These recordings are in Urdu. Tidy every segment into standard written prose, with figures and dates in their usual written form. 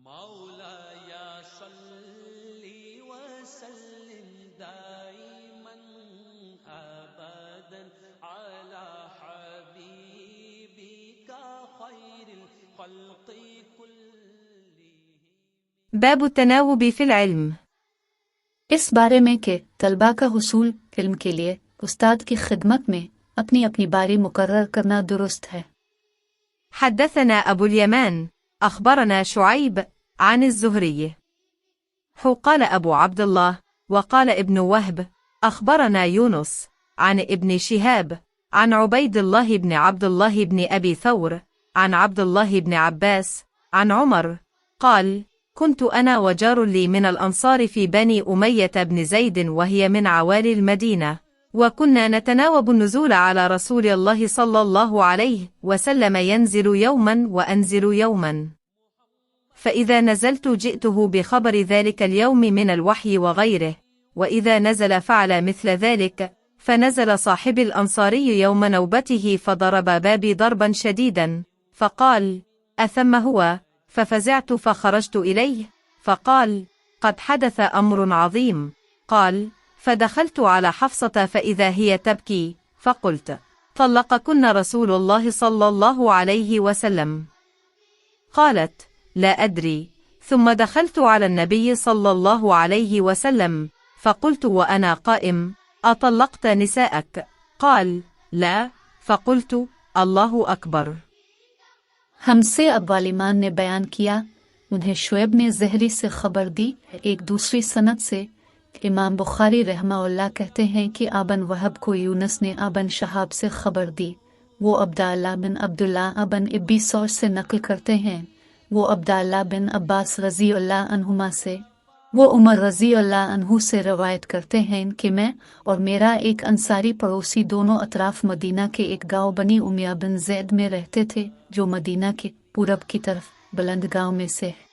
مولاي صل وسلم دائما ابدا على حبيبك خير الخلق كلهم. باب التناوب في العلم. اس بارے میں کہ طلباء کا حصول علم کے لیے استاد کی خدمت میں اپنی اپنی باری مقرر کرنا درست ہے۔ حدثنا أبو اليمان أخبرنا شعيب عن الزهري قال أبو عبد الله وقال ابن وهب أخبرنا يونس عن ابن شهاب عن عبيد الله بن عبد الله بن أبي ثور عن عبد الله بن عباس عن عمر قال كنت أنا وجار لي من الأنصار في بني أمية بن زيد وهي من عوالي المدينة، وكنا نتناوب النزول على رسول الله صلى الله عليه وسلم ينزل يوما وأنزل يوما، فإذا نزلت جئته بخبر ذلك اليوم من الوحي وغيره، وإذا نزل فعل مثل ذلك. فنزل صاحب الأنصاري يوم نوبته فضرب بابي ضربا شديدا، فقال أثم هو؟ ففزعت فخرجت إليه فقال قد حدث أمر عظيم. قال فدخلت على حفصة فإذا هي تبكي، فقلت طلقكن رسول الله صلى الله عليه وسلم؟ قالت لا أدري. ثم دخلت على النبي صلى الله عليه وسلم فقلت وأنا قائم أطلقت نساءك؟ قال لا. فقلت الله أكبر. ہم سے ابوالیمان نے بیان کیا، انہیں شعیب نے زہری سے خبر دی ایک دوسری سند سے۔ امام بخاری رحمہ اللہ کہتے ہیں کہ ابن وہب کو یونس نے ابن شہاب سے خبر دی، وہ عبداللہ بن عبداللہ ابن ابی ثور سے نقل کرتے ہیں، وہ عبداللہ بن عباس رضی اللہ عنہما سے، وہ عمر رضی اللہ عنہ سے روایت کرتے ہیں کہ میں اور میرا ایک انصاری پڑوسی دونوں اطراف مدینہ کے ایک گاؤں بنی امیہ بن زید میں رہتے تھے جو مدینہ کے پورب کی طرف بلند گاؤں میں سے ہے۔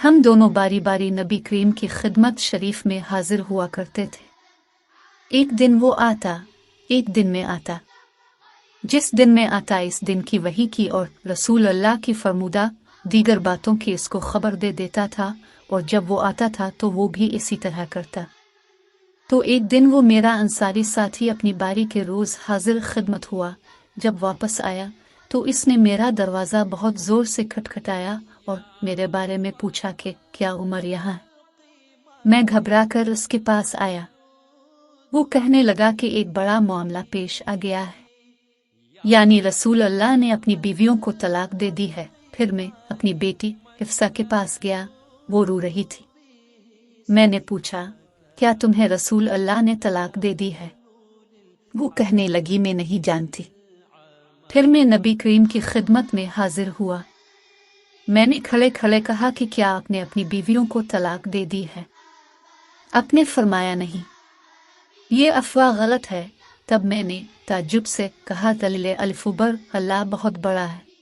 ہم دونوں باری باری نبی کریم کی خدمت شریف میں حاضر ہوا کرتے تھے۔ ایک دن وہ آتا، ایک دن میں آتا، جس دن میں آتا اس دن کی وحی کی اور رسول اللہ کی فرمودہ دیگر باتوں کی اس کو خبر دے دیتا تھا، اور جب وہ آتا تھا تو وہ بھی اسی طرح کرتا۔ تو ایک دن وہ میرا انصاری ساتھی اپنی باری کے روز حاضر خدمت ہوا، جب واپس آیا تو اس نے میرا دروازہ بہت زور سے کھٹکھٹایا اور میرے بارے میں پوچھا کہ کیا عمر یہاں ہے؟ میں گھبرا کر اس کے پاس آیا۔ وہ کہنے لگا کہ ایک بڑا معاملہ پیش آ گیا ہے، یعنی رسول اللہ نے اپنی بیویوں کو طلاق دے دی ہے۔ پھر میں اپنی بیٹی حفصہ کے پاس گیا، وہ رو رہی تھی۔ میں نے پوچھا کیا تمہیں رسول اللہ نے طلاق دے دی ہے؟ وہ کہنے لگی میں نہیں جانتی۔ پھر میں نبی کریم کی خدمت میں حاضر ہوا۔ میں نے کھڑے کھڑے کہا کہ کیا آپ نے اپنی بیویوں کو طلاق دے دی ہے؟ آپ نے فرمایا نہیں، یہ افواہ غلط ہے۔ تب میں نے تعجب سے کہا دلیل الف بر اللہ بہت بڑا ہے۔